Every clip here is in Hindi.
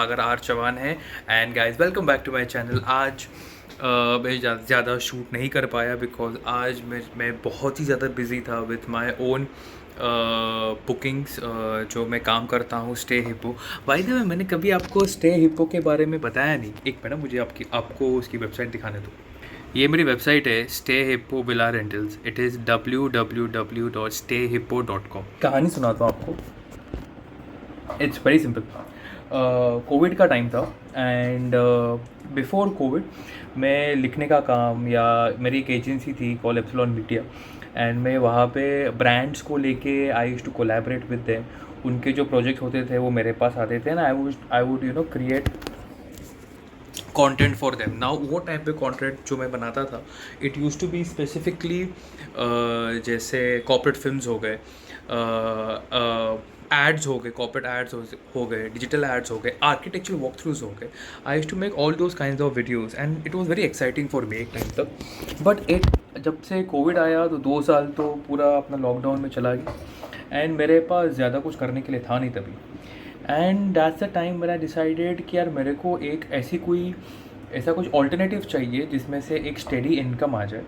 अगर आर चौहान है and guys welcome back to my channel. आज मैं ज़्यादा शूट नहीं कर पाया बिकॉज आज मैं बहुत ही ज़्यादा बिजी था विथ माय ओन बुकिंग्स। जो मैं काम करता हूँ stay hippo. By the way मैंने कभी आपको स्टे हिप्पो के बारे में बताया नहीं। एक मिनट मुझे आपको उसकी वेबसाइट दिखाने दो। ये मेरी वेबसाइट है stay hippo villa rentals. It is www.stayhippo.com। कहानी सुनाता हूँ आपको। It's very simple. कोविड का टाइम था एंड बिफोर कोविड मैं लिखने का काम या मेरी एक एजेंसी थी कॉल एप्सिलॉन मीडिया एंड मैं वहाँ पे ब्रांड्स को लेके I used to collaborate with them. उनके जो प्रोजेक्ट होते थे वो मेरे पास आते थे ना I would create content for them. Now वो टाइम पे कंटेंट जो मैं बनाता था it use to be specifically जैसे कॉर्पोरेट फिल्म्स हो गए, एड्स हो गए, कॉर्पोरेट एड्स हो गए, डिजिटल एड्स हो गए, आर्किटेक्चर वॉक थ्रूज हो गए। I used to make all those kind of videos and it was very exciting for me एक टाइम तक। बट जब से कोविड आया तो 2 साल तो पूरा अपना लॉकडाउन में चला गया एंड मेरे पास ज़्यादा कुछ करने के लिए था नहीं तभी। एंड दैट्स द टाइम मेरा डिसाइडेड कि यार मेरे को एक ऐसा कुछ ऑल्टरनेटिव चाहिए जिसमें से एक स्टेडी इनकम आ जाए।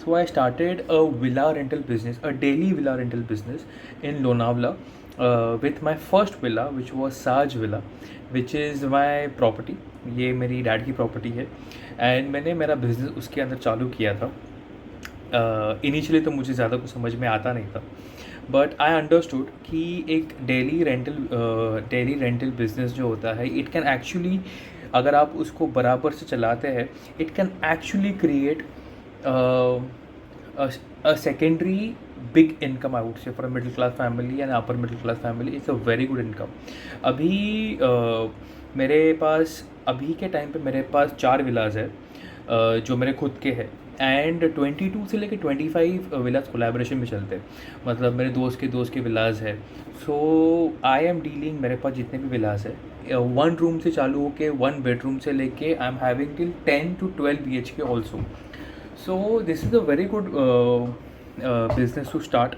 So I started a villa rental business, a daily villa rental business in Lonavala with my first villa which was Saaj villa which is my property. ये मेरी डैड की प्रॉपर्टी है एंड मैंने मेरा बिज़नेस उसके अंदर चालू किया था। इनिशियली तो मुझे ज़्यादा कुछ समझ में आता नहीं था बट आई अंडरस्टूड कि एक डेली रेंटल बिजनेस जो होता है इट कैन एक्चुअली, अगर आप उसको बराबर से चलाते हैं, it can actually create a secondary big income I would say for a middle class family and upper middle class family. It's a very good income. अभी मेरे पास अभी के टाइम पे मेरे पास 4 विलाज है जो मेरे खुद के हैं एंड 22 से लेकर 25 विलाज कोलैबोरेशन में चलते हैं। मतलब मेरे दोस्त के विलाज है। सो आई एम डीलिंग, मेरे पास जितने भी विलाज है 1 रूम से चालू होके 1 बेडरूम से लेके I am having till 10 to 12 BHK also. So this is a very good business to start.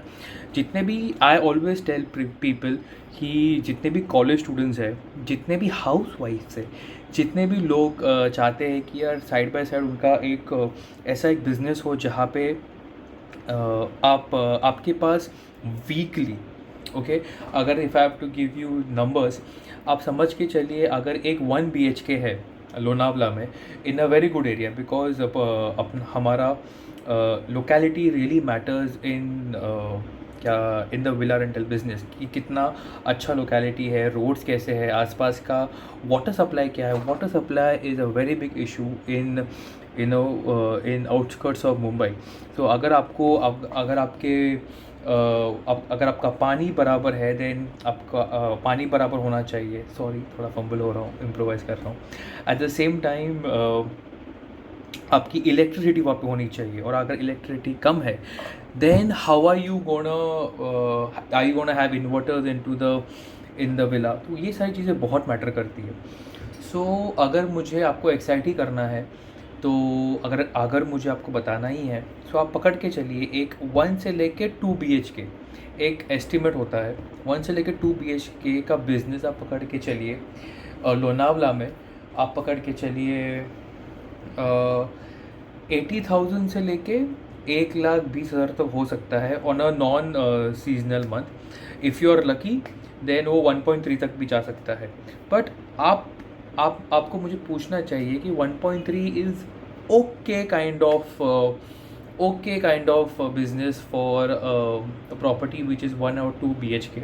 जितने भी आई ऑलवेज टेल पीपल कि जितने भी कॉलेज स्टूडेंट्स हैं, जितने भी हाउस वाइफ्स हैं, जितने भी लोग चाहते हैं कि यार साइड बाय साइड उनका एक ऐसा एक बिज़नेस हो जहाँ पे आपके पास वीकली ओके, अगर if I have to give you numbers, आप समझ के चलिए अगर एक 1 BHK है लोनावला में in a very good area because हमारा लोकेलिटी रियली मैटर्स इन क्या in the villa rental business कि कितना अच्छा लोकेलिटी है, रोड्स कैसे है, आसपास का वाटर सप्लाई क्या है। Water supply is a very big issue in in outskirts of Mumbai. तो अगर अगर आपका पानी बराबर है देन आपका पानी बराबर होना चाहिए। सॉरी थोड़ा फंबल हो रहा हूँ, इम्प्रोवाइज़ कर रहा हूँ। एट द सेम टाइम आपकी इलेक्ट्रिसिटी वहाँ पे होनी चाहिए और अगर इलेक्ट्रिसिटी कम है then how are you gonna have inverters in the villa. तो ये सारी चीज़ें बहुत मैटर करती है। सो अगर मुझे आपको एक्साइट करना है तो अगर मुझे आपको बताना ही है तो आप पकड़ के चलिए एक 1 से लेके 2 BHK एक एस्टिमेट होता है। 1 से लेके 2 BHK का बिज़नेस आप पकड़ के चलिए लोनावला में आप पकड़ के चलिए 80,000 से लेके 1,20,000 तक हो सकता है on a non seasonal month. If you are lucky then वो 1.3 तक भी जा सकता है। बट आपको मुझे पूछना चाहिए कि 1.3 is okay kind of business for property which is 1 or 2 BHK।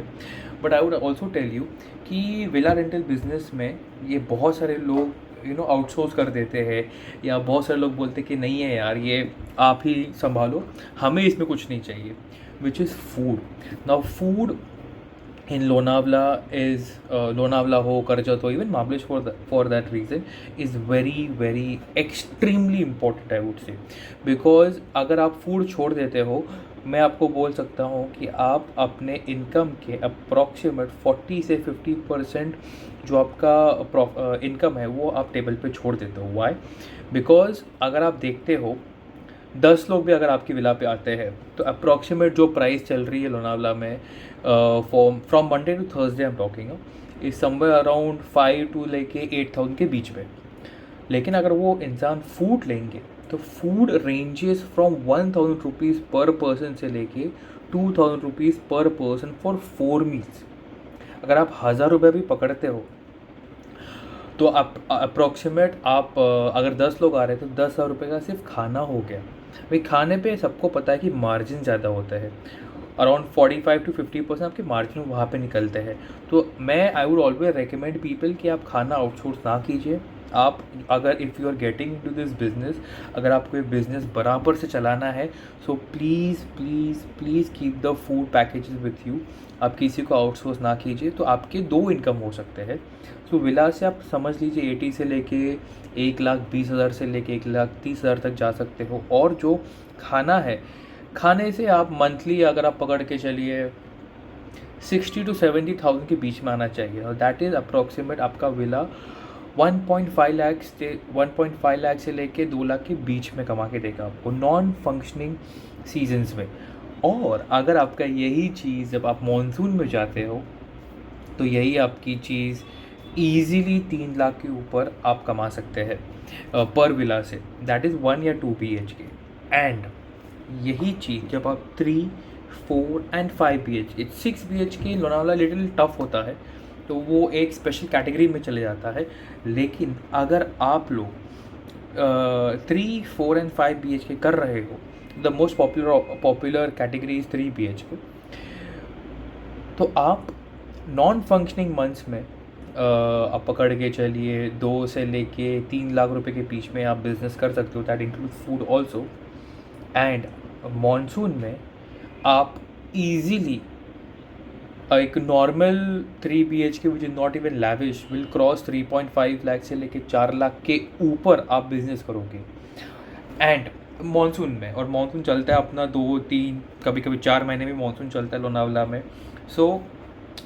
But I would also tell you कि विला रेंटल बिजनेस में ये बहुत सारे लोग आउटसोर्स कर देते हैं या बहुत सारे लोग बोलते कि नहीं है यार ये आप ही संभालो, हमें इसमें कुछ नहीं चाहिए, which is food. Now food in Lonavala ho, Karjat ho, even Mahabaleshwar for that reason is very very extremely important I would say because अगर आप फूड छोड़ देते हो मैं आपको बोल सकता हूँ कि आप अपने इनकम के अप्रॉक्सीमेट 40 से 50% जो आपका इनकम है वो आप टेबल पे छोड़ देते हो। वाई? बिकॉज अगर आप देखते हो 10 लोग भी अगर आपकी विला पे आते हैं तो अप्रॉक्सीमेट जो प्राइस चल रही है लोनावला में from Monday to Thursday I am talking, is somewhere around 5 to लेके 8,000 के बीच में। लेकिन अगर वो इंसान फूड लेंगे तो फूड रेंजेस फ्रॉम 1,000 रुपीज़ पर पर्सन से लेके 2,000 रुपीज़ पर पर्सन फॉर 4 मील्स। अगर आप 1,000 रुपये भी पकड़ते हो तो आप अप्रॉक्सीमेट आप अगर 10 लोग आ रहे हैं तो 10,000 रुपये का सिर्फ खाना हो गया। भाई खाने पे सबको पता है कि मार्जिन ज़्यादा होता है, अराउंड 45 to 50% आपके मार्जिन वहाँ पे निकलते हैं। तो मैं I would always recommend people कि आप खाना आउटसोर्स ना कीजिए। आप अगर if you are getting into this business, अगर आपको ये बिज़नेस बराबर से चलाना है, so please please please keep the food packages with you. आप किसी को आउटसोर्स ना कीजिए, तो आपके 2 इनकम हो सकते हैं। सो विला से आप समझ लीजिए 80 से लेके 1,20,000 से लेके 1,30,000 तक जा सकते हो। और जो खाना है, खाने से आप मंथली अगर आप पकड़ के चलिए 60 to 70,000 के बीच में आना चाहिए, और दैट इज़ अप्रॉक्सीमेट आपका विला 1.5 लाख से लेके 2 लाख के बीच में कमा के देगा आपको नॉन फंक्शनिंग सीजन्स में। और अगर आपका यही चीज़ जब आप मॉनसून में जाते हो तो यही आपकी चीज़ ईजीली 3 लाख के ऊपर आप कमा सकते हैं पर विला से, दैट इज़ 1 या 2 BHK। एंड यही चीज़ जब आप 3, 4 and 5 BHK, 6 BHK Lonavala little tough होता है, तो वो एक स्पेशल कैटेगरी में चले जाता है। लेकिन अगर आप लोग 3, 4 एंड 5 BHK कर रहे हो, the most popular category is 3 BHK, तो आप नॉन फंक्शनिंग मंथ्स में आप पकड़ के चलिए 2 से लेके 3 लाख रुपए के बीच में आप बिज़नेस कर सकते हो, that include food also. And monsoon में आप इजीली एक normal 3 BHK which is not even lavish will cross 3.5 lakh से लेके 4 लाख के ऊपर आप बिज़नेस करोगे। एंड मॉनसून में, और मॉनसून चलता है अपना 2-3 कभी कभी 4 महीने भी मॉनसून चलता है लोनावला में। सो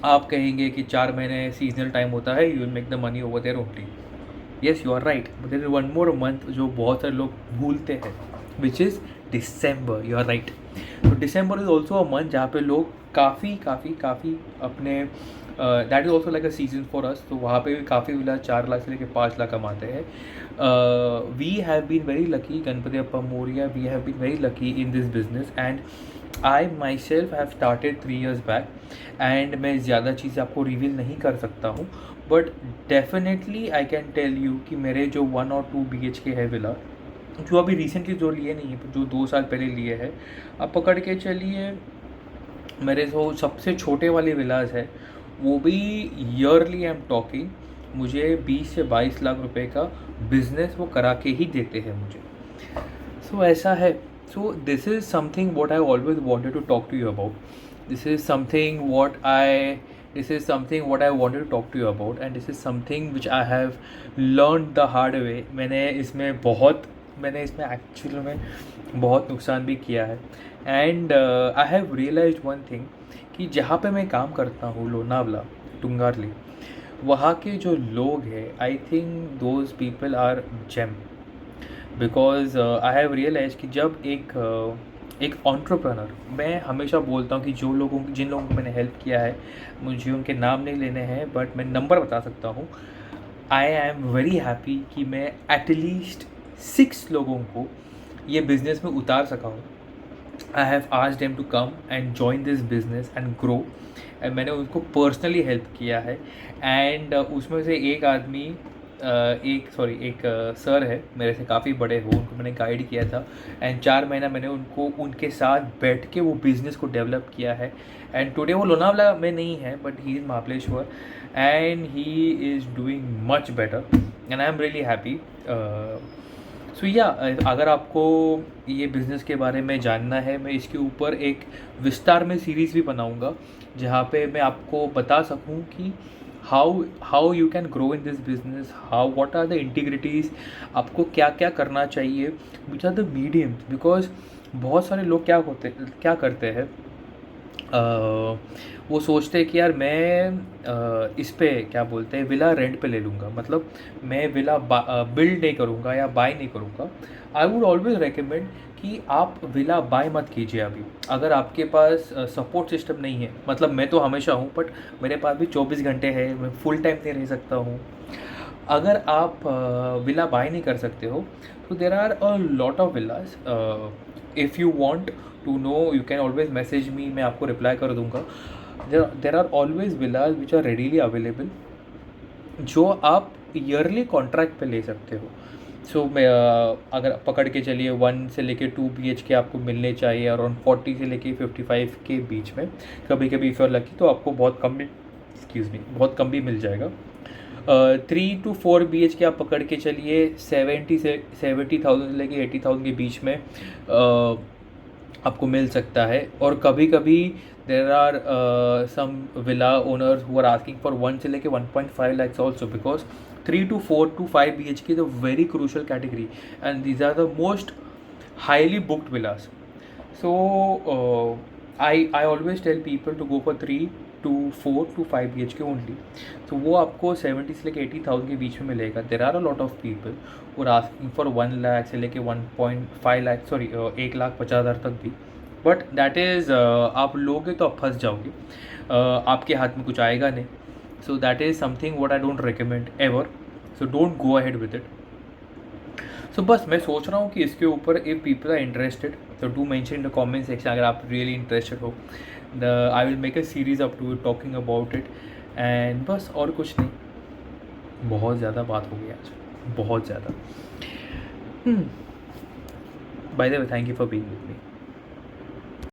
आप कहेंगे कि 4 महीने सीजनल टाइम होता है, you will make the money over there only. Yes, you are right, but there is one more month जो बहुत सारे लोग भूलते हैं, which is December. You are right. तो December is also a month जहाँ पे लोग काफ़ी अपने that is also like a season for us, तो वहाँ पे भी काफ़ी विला 4 लाख से लेकर 5 लाख कमाते हैं। We have been very lucky, Ganpati Bappa Morya, we have been very lucky in this business. And I myself have started 3 years back. And मैं ज़्यादा चीज़ें आपको रिवील नहीं कर सकता हूँ, but definitely I can tell you कि मेरे जो 1 और 2 BHK है विला, जो अभी रिसेंटली जो लिए नहीं है, जो 2 साल पहले लिए हैं, आप पकड़ के चलिए मेरे जो सबसे छोटे वाले विलास है वो भी ईयरली आई एम टॉकिंग, मुझे 20 से 22 लाख रुपए का बिजनेस वो करा के ही देते हैं मुझे। सो ऐसा है। So this is something what I always wanted to talk to you about. This is something what I wanted to talk to you about, and this is something which I have learn the hard way. मैंने इसमें एक्चुअल में बहुत नुकसान भी किया है। And I have realized one thing कि जहाँ पे मैं काम करता हूँ लोनावला, टुंगारली, वहाँ के जो लोग हैं, I think those people are gem. Because I have realize कि जब एक एंटरप्रेन्योर, मैं हमेशा बोलता हूँ कि जिन लोगों को मैंने हेल्प किया है, मुझे उनके नाम नहीं लेने हैं बट मैं नंबर बता सकता हूँ। आई एम वेरी हैप्पी कि मैं एटलीस्ट 6 लोगों को ये बिज़नेस में उतार सका हूँ। I have asked them to come and join this business and grow, and मैंने उनको पर्सनली हेल्प किया है। एंड उसमें से एक आदमी एक सर है मेरे से काफ़ी बड़े हो, उनको मैंने गाइड किया था। एंड 4 महीना मैंने उनके साथ बैठ के वो बिज़नेस को डेवलप किया है। एंड टुडे वो लोनावला में नहीं है but he is Mahabaleshwar, and he is doing much better, and I am really happy. So yeah, अगर आपको ये बिज़नेस के बारे में जानना है, मैं इसके ऊपर एक विस्तार में सीरीज़ भी बनाऊंगा जहाँ पे मैं आपको बता सकूँ कि how you can grow in this business, what are the integrities, आपको क्या क्या करना चाहिए, which are the mediums. Because बहुत सारे लोग क्या करते हैं, वो सोचते हैं कि यार मैं इस पे क्या बोलते हैं विला रेंट पे ले लूँगा, मतलब मैं विला बिल्ड नहीं करूँगा या बाय नहीं करूँगा। आई वुड ऑलवेज रेकमेंड कि आप विला बाय मत कीजिए अभी, अगर आपके पास सपोर्ट सिस्टम नहीं है। मतलब मैं तो हमेशा हूँ, बट मेरे पास भी 24 घंटे है, मैं फुल टाइम नहीं रह सकता हूँ। अगर आप विला बाय नहीं कर सकते हो तो there are a lot of villas. If you want to know you can always message me, मैं आपको रिप्लाई कर दूंगा। There are always villas which are readily available, जो आप ईयरली कॉन्ट्रैक्ट पे ले सकते हो। सो मैं अगर पकड़ के चलिए 1 से लेके 2 BHK आपको मिलने चाहिए, अराउंड 40 से लेके 55 के बीच में। कभी कभी इफ़ यूर लकी तो आपको बहुत कम भी, एक्सक्यूज़ मी, बहुत कम भी मिल जाएगा। 3 to 4 BHK आप पकड़ के चलिए 70,000 से लेके 80,000 के बीच में आपको मिल सकता है। और कभी कभी there are some villa owners who are asking for 1 से लेके 1.5 lakhs also, because 3 to 4 to 5 BHK is a very crucial category and these are the most highly booked villas. So I always tell people to go for 3 to 4 to 5 BHK only. तो वो आपको 70 से लेके 80,000 के बीच में मिलेगा। There are a lot of people और आस्किंग फॉर 1 लाख से लेके 1.5 लाख, सॉरी 1,50,000 तक भी। बट दैट इज़ आप लोगे तो आप फंस जाओगे, आपके हाथ में कुछ आएगा नहीं। So that is something what I don't recommend ever, so don't go ahead with it. So बस मैं सोच रहा हूँ कि इसके ऊपर इफ़ पीपल आर इंटरेस्टेड तो do mention in the comment section, अगर आप रियली इंटरेस्टेड हो। I will make a series up to talking about it. And बस और कुछ नहीं, बहुत ज़्यादा बात हो गई आज, बहुत ज़्यादा। By the way, thank you for being with me.